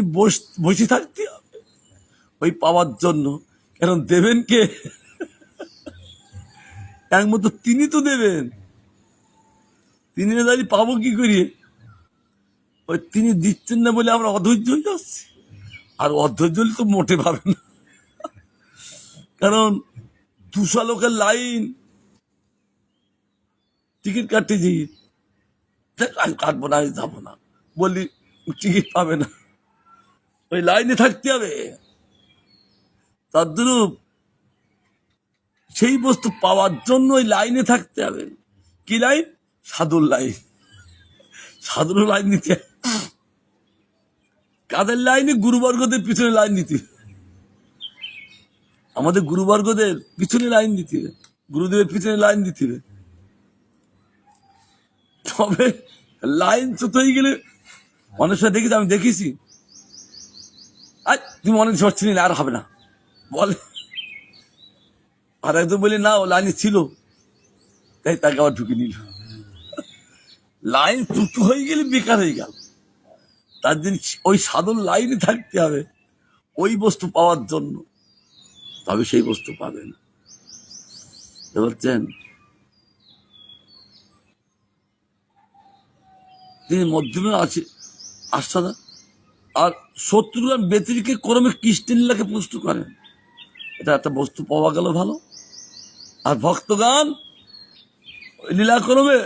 বসে থাকতে হবে ওই পাওয়ার জন্য। কারণ দেবেন কে? একমাত্র তিনি তো দেবেন। তিনি না দাঁড়িয়ে পাবো কি করিয়ে? ওই তিনি দিচ্ছেন না বলে আমরা অধৈর্য হয়ে যাচ্ছি, আর অধৈর্য হলে তো মোটে পাবে না। কারণ 200 লোকের লাইন, টিকিট কাটতেছি, কাটবো না, যাবো না বললি টিকিট পাবে না, ওই লাইনে থাকতে হবে। তদ্রূপ সেই বস্তু পাওয়ার জন্য ওই লাইনে থাকতে হবে। কি লাইন? সাধুর লাইন। সাধুর লাইন নিতে, কাদের লাইনে? গুরুবর্গদের পিছনে লাইন নিতে, আমাদের গুরুবর্গদের পিছনে লাইন দিতে, গুরুদেবের পিছনে লাইন দিতে। তবে লাইন ছোট হয়ে গেলে অনেক সময় দেখেছি, আমি দেখেছি, আজ তুমি অনেক ঝরছিলি না, আর হবে না বলে, আর একদম বলি না ও লাইনে ছিল, তাই তাকে আবার ঢুকে নিল। লাইন চুটু হয়ে গেলে বেকার হয়ে গেল। তার জন্য ওই সাধন লাইনে থাকতে হবে ওই বস্তু পাওয়ার জন্য, তবে সেই বস্তু পাবেন। বলছেন তিনি মধ্যমে আছে আস্বাদন, আর শত্রুগণ ব্যতিরিকে ক্রমে কৃষ্ণের লীলাকে পুষ্ট করেন। এটা একটা বস্তু পাওয়া গেল ভালো, আর ভক্তগান লীলা ক্রমে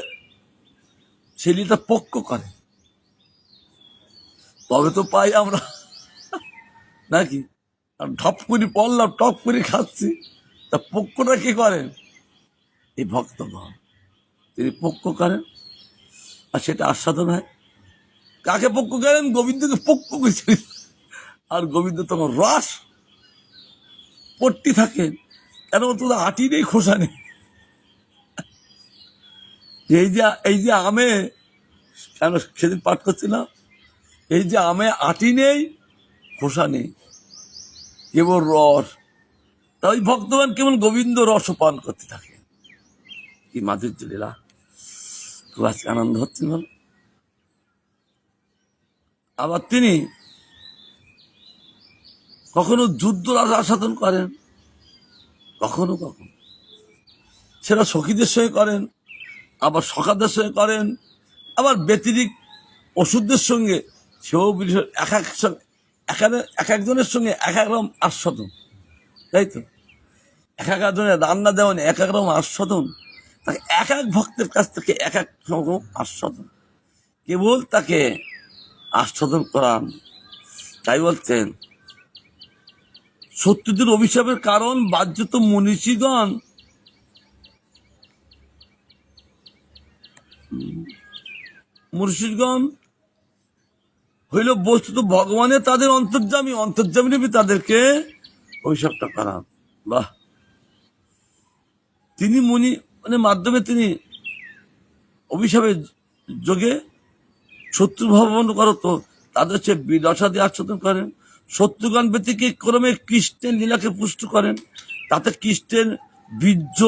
সেই লীলা পক্ষ করে, তবে তো পাই আমরা নাকি? আর ঢপ করে পড়লাম, টপ করে খাচ্ছি, তা পক্ষটা কি করেন? এই ভক্তগণ তিনি পক্ষ করেন, আর সেটা আস্বাদন হয়। কাকে পক্ষ করেন? গোবিন্দকে পক্ষ করেছেন। আর গোবিন্দ তখন রস পট্টি থাকেন, কেন তোদের আটি নেই, খোসা নেই। এই যে আমে, কেন সেদিন পাঠ করছিলাম, এই যে আমে আটি নেই, খোসা নেই, কেবল রস। তাই ভক্তগণ কেবল গোবিন্দ রস পান করতে থাকে। কি মাধুর্য লীলা! খুব আজকে আনন্দ হচ্ছে বল। আবার তিনি কখনো যুদ্ধ আস্বাদন করেন, কখনো কখনো সেটা সখীদের সঙ্গে করেন, আবার সখাদের সঙ্গে করেন, আবার ব্যতিরিক ওষুধদের সঙ্গে সেও এক একজনের সঙ্গে এক এক রকম আস্বাদন, তাই তো? এক একজনের রান্না দেওয়ান এক এক রকম আস্বাদন, তাকে এক এক ভক্তের কাছ থেকে এক এক রকম আস্বাদন, কেবল তাকে আস্বাদন করান। তাই বলছেন শত্রুদের অভিশাপের কারণ বাহ্যত মনীষীগণ মুর্শিদগণ হইল বস্তুত ভগবানের তাদের অন্তর্যামী, অন্তর্যামী রূপে তাদেরকে অভিশাপটা করান। বাহ! তিনি মুনি মানে মাধ্যমে তিনি অভিশাপের যোগে শত্রু ভবন করত, তাদের সে বিদশাদি আচ্ছাদন করেন। শত্রুগণ ব্যতীকে ক্রমে কৃষ্ণের লীলাকে পুষ্ট করেন, তাতে কৃষ্ণের বীর্য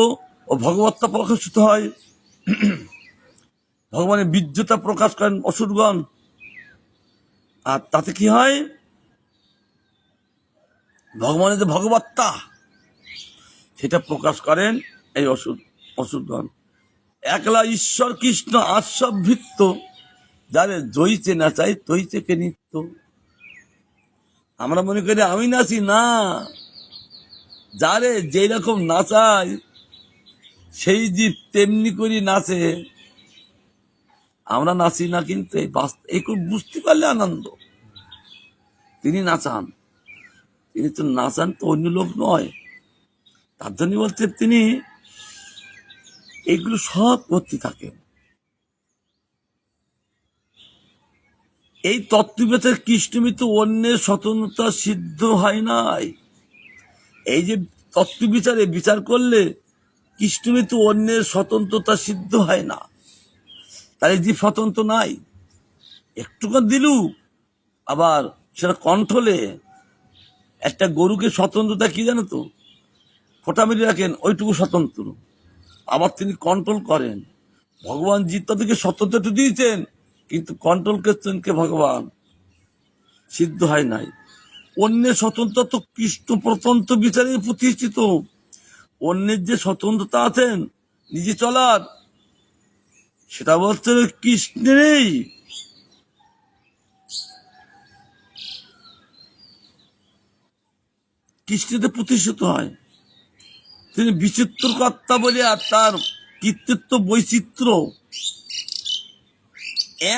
ও ভগবত্তা প্রকাশিত হয়। ভগবানের বীর্যতা প্রকাশ করেন অসুরগণ, আর তাতে কি হয়? ভগবানের যে ভগবত্তা সেটা প্রকাশ করেন এই অসুরগণ। একলা ঈশ্বর কৃষ্ণ আশ্বভৃত্ত, যারে জয়িতে না চাই তৈতে কে নিত্য। আমরা মনে করি আমি নাচি, না, যারে যেই রকম নাচাই সেই জীব তেমনি করে নাচে। আমরা নাচি না, কিন্তু এই বুঝতে পারলে আনন্দ। তিনি নাচান, তিনি তো নাচান তো অন্য লোক নয়। তার জন্য বলতে তিনি এইগুলো সব করতে থাকেন। এই তত্ত্ববেদের কৃষ্ণমিত অন্যের স্বতন্ত্রতা সিদ্ধ হয় নাই। এই যে তত্ত্ব বিচারে বিচার করলে কৃষ্ণমিত অন্যের স্বতন্ত্রতা সিদ্ধ হয় না, তার এই যে স্বতন্ত্র নাই। একটুখান দিলু আবার সেটা কন্ট্রোলে। একটা গরুকে স্বতন্ত্রতা কি জানো তো? ফোঁটা মেরে রাখেন, ওইটুকু স্বতন্ত্র। আবার তিনি কন্ট্রোল করেন। ভগবান তাদেরকে স্বতন্ত্র দিয়েছেন, কিন্তু কন্ট্রোল করছেন কে? ভগবান। সিদ্ধ হয় নাই। অন্যের স্বতন্ত্র তো কৃষ্ণ প্রতন্ত্র বিচারে প্রতিষ্ঠিত। অন্যের যে স্বতন্ত্রতা আছেন নিজে চলার, সেটা বলতে কৃষ্ণেরই। কৃষ্ণতে প্রতিষ্ঠিত হয়। তিনি বিচিত্র কর্তা বলে, আর তার কৃতিত্ব বৈচিত্র্য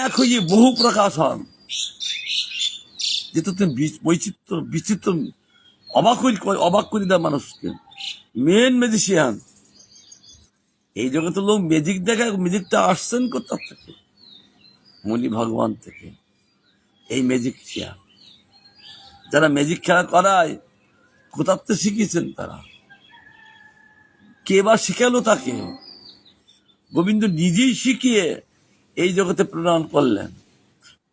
এক হয়ে বহু প্রকাশ হন। যেহেতু তিনি বৈচিত্র্য বিচিত্র অবাক করে দেয় মানুষকে। Main magician. এই জগতের লোক ম্যাজিক দেখায়, ম্যাজিকটা আসছেন কোথার থেকে? মুনি ভগবান থেকে। এই ম্যাজিকশিয়ান যারা ম্যাজিক খেলা করায়, কোথার থেকে শিখিয়েছেন তারা? কে বা শিখালো তাকে? গোবিন্দ নিজেই শিখিয়ে এই জগতে প্রেরণ করলেন।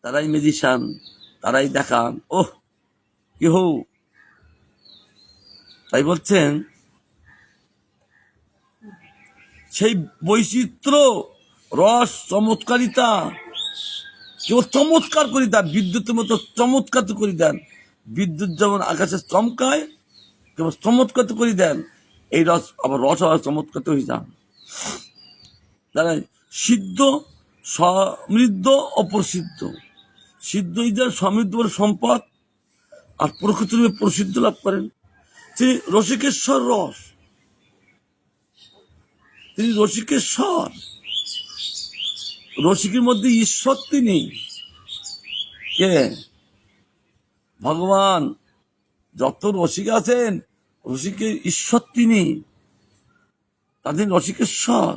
তারাই ম্যাজিশিয়ান, তারাই দেখান। ওহ কি হো! তাই বলছেন সেই বৈচিত্র্য রস চমৎকারিতা কেউ চমৎকার করে দেন। বিদ্যুতের মতো চমৎকার করে দেন। বিদ্যুৎ যেমন আকাশে চমকায়, কেবল চমৎকার করে দেন। এই রস আবার চমৎকার হয়ে যান। তারা সিদ্ধ, সমৃদ্ধ, অপ্রসিদ্ধ। সিদ্ধ ইদার সমৃদ্ধ সম্পদ, আর প্রকৃত রূপে প্রসিদ্ধ লাভ করেন। তিনি রসিকেশ্বর রস, তিনি রসিকেশ্বর। রসিকের মধ্যে ঈশ্বর তিনি কে? ভগবান। যত রসিক আছেন, রসিকের ঈশ্বর তিনি, তাদের রসিকেশ্বর।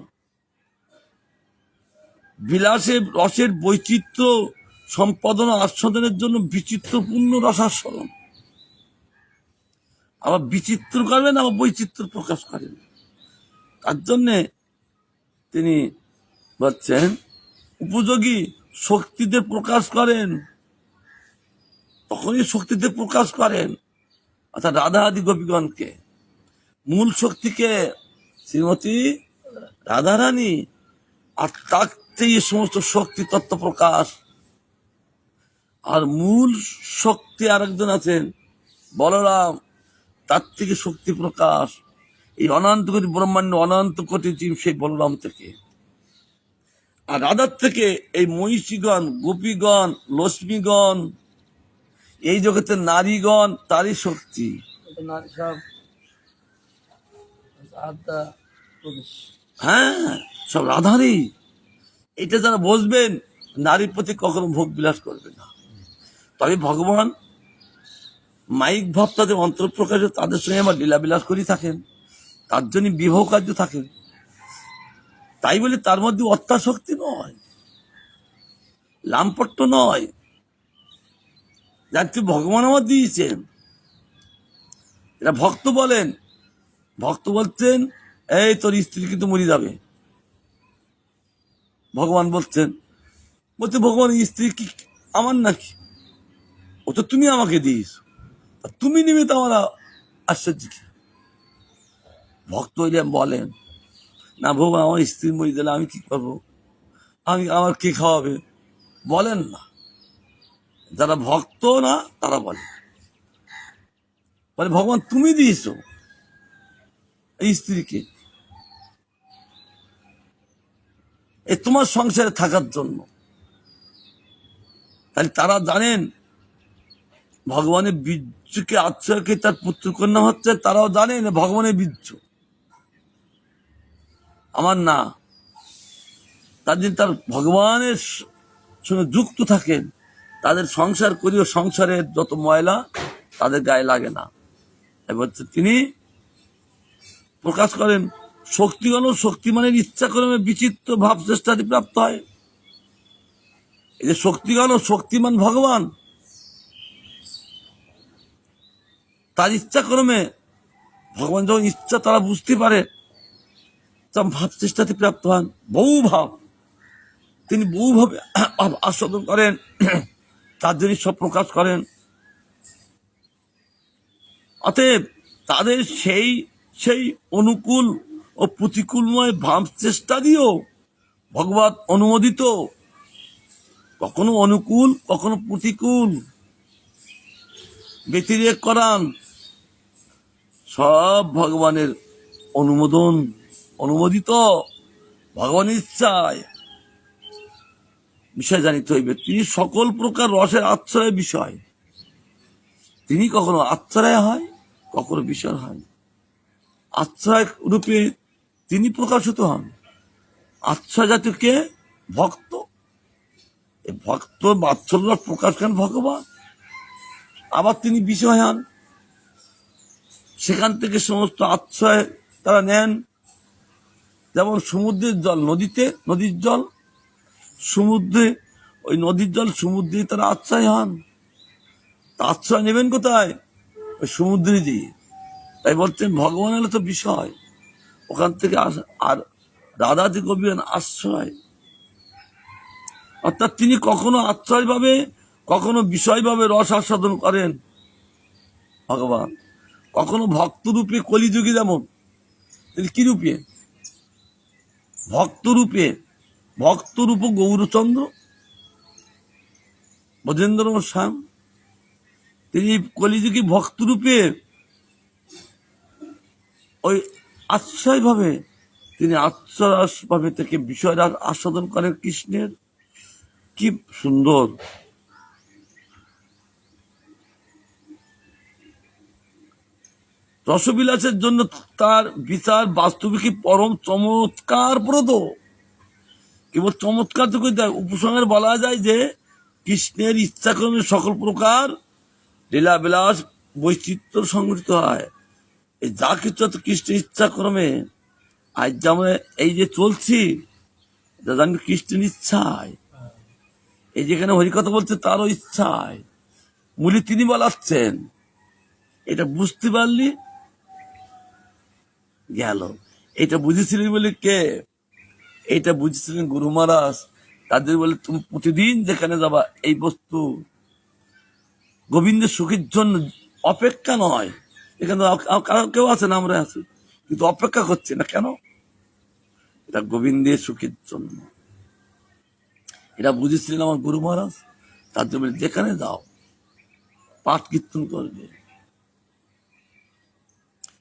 বিলাসে রসের বৈচিত্র্য সম্পাদন আস্বাদনের জন্য বিচিত্রপূর্ণ রসাস্বাদন। আবার বিচিত্র করেন, আবার বৈচিত্র্য প্রকাশ করেন। তার জন্যে তিনি বলছেন উপযোগী শক্তিতে প্রকাশ করেন, তখনই শক্তিতে প্রকাশ করেন। অর্থাৎ রাধা আদি গোপীগণকে, মূল শক্তিকে শ্রীমতী রাধারানী, আর তাতে এই সমস্ত শক্তি তত্ত্ব প্রকাশ। আর মূল শক্তি আরেকজন আছেন বলরাম, তার থেকে শক্তি প্রকাশ। এই অনন্ত কোটি ব্রহ্মাণ্ড, অনন্ত কোটি জীব সেই বলরাম থেকে। আর রাধার থেকে এই মহিষীগণ, গোপীগণ, লক্ষ্মীগণ, এই জগতের নারীগণ তারই শক্তি। হ্যাঁ, সব রাধারই। এটা যারা বসবেন, নারীর প্রতি কখনো ভোগ বিলাস করবে না। তবে ভগবান মাইক ভাব তাদের অন্তর্প্রকাশ, তাদের সঙ্গে আমার লীলা বিলাস করি থাকেন, তার জন্য বিবাহ কার্য থাকেন। তাই বলে তার মধ্যে অত্যাশক্তি নয়, লাম্পট্য নয়, যাকে ভগবান আমার দিয়েছেন। এরা ভক্ত বলেন, ভক্ত বলছেন এই তোর স্ত্রী কিন্তু মরে যাবে। ভগবান বলছেন, বলছে ভগবান স্ত্রী কি আমার নাকি? ও তো তুমি আমাকে দিয়েছ, তুমি নিবে তো আমার আশ্চর্য কি? ভক্ত হইলে বলেন না ভগবান আমার স্ত্রী মরে দিলে আমি কি করবো, আমার কে খাওয়াবে? বলেন না। যারা ভক্ত না তারা বলে ভগবান তুমি দিয়েছ এই স্ত্রীকে তোমার সংসারে থাকার জন্য। তাহলে তারা জানেন ভগবানের বীর্যকে আশ্রয়কে তার পুত্র কন্যা হচ্ছে, তারাও জানেন ভগবানের বীর্য আমার না। তার দিন তার ভগবানের সঙ্গে যুক্ত থাকেন, তাদের সংসার করিও সংসারের যত ময়লা তাদের গায়ে লাগে না। এবার তিনি প্রকাশ করেন শক্তিগণ শক্তিমানের ইচ্ছা ক্রমে বিচিত্র ভাব চেষ্টাটি প্রাপ্ত হয়। এই যে শক্তিগণ ও শক্তিমান ভগবান, তার ইচ্ছা ক্রমে ভগবান যখন ইচ্ছা তারা বুঝতে পারে, ভাব চেষ্টাতে প্রাপ্ত হন। বহু ভাব তিনি বহুভাবে আস্বাদন করেন, তার জন্য সব প্রকাশ করেন। অতএব তাদের সেই সেই অনুকূল ও প্রতিকূলময় ভাব চেষ্টা দিয়েও ভগবত অনুমোদিত, কখনো অনুকূল কখনো প্রতিকূল ব্যতিরেক করান, সব ভগবানের অনুমোদিত, ভগবানের ইচ্ছায় বিষয় জানিতে হইবে। তিনি সকল প্রকার রসের আশ্রয় বিষয়। তিনি কখনো আশ্রয় হয়, কখনো বিষয় হয়। আশ্রয় রূপে তিনি প্রকাশিত হন। আশ্রয় জাতিকে ভক্ত, ভক্ত বাৎসল্য প্রকাশ করেন ভগবান। আবার তিনি বিষয় হন, সেখান থেকে সমস্ত আশ্রয় তারা নেন। যেমন সমুদ্রের জল নদীতে, নদীর জল সমুদ্রে, ওই নদীর জল সমুদ্রে তারা আশ্রয় হন। আশ্রয় নেবেন কোথায়? ওই সমুদ্রে দিয়ে। তাই বলছেন ভগবান হলো তো বিষয়, ওখান থেকে আর রাধাদি কবি আশ্রয়। অর্থাৎ তিনি কখনো আশ্রয় ভাবে কখনো বিষয় ভাবে রস আস্বাদন করেন ভগবান। কখনো ভক্ত রূপে কলিযুগে, যেমন তিনি কি রূপে? ভক্ত রূপে, ভক্ত রূপ গৌরচন্দ্র ব্রজেন্দ্র শ্যাম, তিনি কলিযুগে ভক্ত রূপে ওই আশ্রয় ভাবে তিনি আশ্রয় ভাবে থেকে বিষয়টা আস্বাদন করেন কৃষ্ণের। কি সুন্দর! রসবিলাসের জন্য তার বিচার বাস্তবিকই পরম চমৎকার প্রদ। কেবল চমৎকার তো উপসংহারে বলা যায় যে কৃষ্ণের ইচ্ছাক্রমে সকল প্রকার লীলা বিলাস বৈচিত্র্য সংগঠিত হয়। এই যা কিছু কৃষ্ণের ইচ্ছাক্রমে, আজ যেমন এই যে চলছি কৃষ্ণের ইচ্ছায়, এই যেখানে হরিকথা বলছে তারও ইচ্ছায়, মূলে তিনি বলাচ্ছেন। এটা বুঝতে পারলি গেল। এটা বুঝেছিলেন বলে কে? এটা বুঝেছিলেন গুরু মহারাজ। তাদের বলে তুমি প্রতিদিন যেখানে যাবা এই বস্তু গোবিন্দের সুখের জন্য অপেক্ষা নয়। এখানে কেউ আছে না, আমরা আছি, কিন্তু অপেক্ষা করছি না কেন? এটা গোবিন্দের সুখের জন্য। এটা বুঝেছিলেন আমার গুরু মহারাজ। তার জন্য যেখানে যাও পাঠ কীর্তন করবে,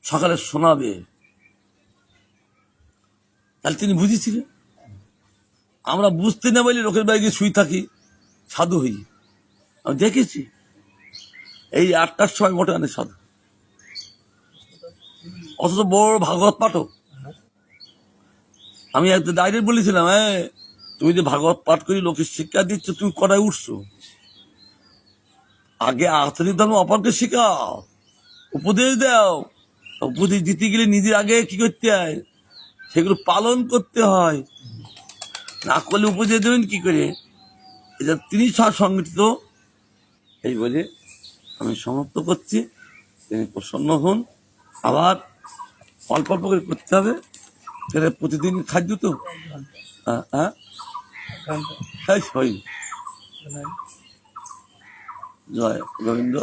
সকালে শোনাবে, তাহলে তিনি বুঝেছিলেন। আমরা বুঝতে না পারলে লোকের বাড়ি গিয়ে শুই থাকি সাধু হই। আমি দেখেছি এই 8টার সময় ঘটে সাধু, অথচ বড় ভাগবত পাঠক। আমি একদম ডাইরেক্ট বলেছিলাম, তুমি যে ভাগবত পাঠ করি লোকের শিক্ষা দিচ্ছ, তুমি কটায় উঠছো? আগে আচার্য ধর্ম অপরকে শেখাও, উপদেশ দাও। উপদেশ দিতে গেলে নিজের আগে কি করতে হয়, সেগুলো পালন করতে হয়। না করলে উপদেশ দেবেন কি করে? এটা তিনি সংগঠিত। এই বলে আমি সমাপ্ত করছি। তিনি প্রসন্ন হন। আবার অল্প অল্প করে করতে হবে, সেটা প্রতিদিন খাদ্য তো। হ্যাঁ, জয় গোবিন্দ।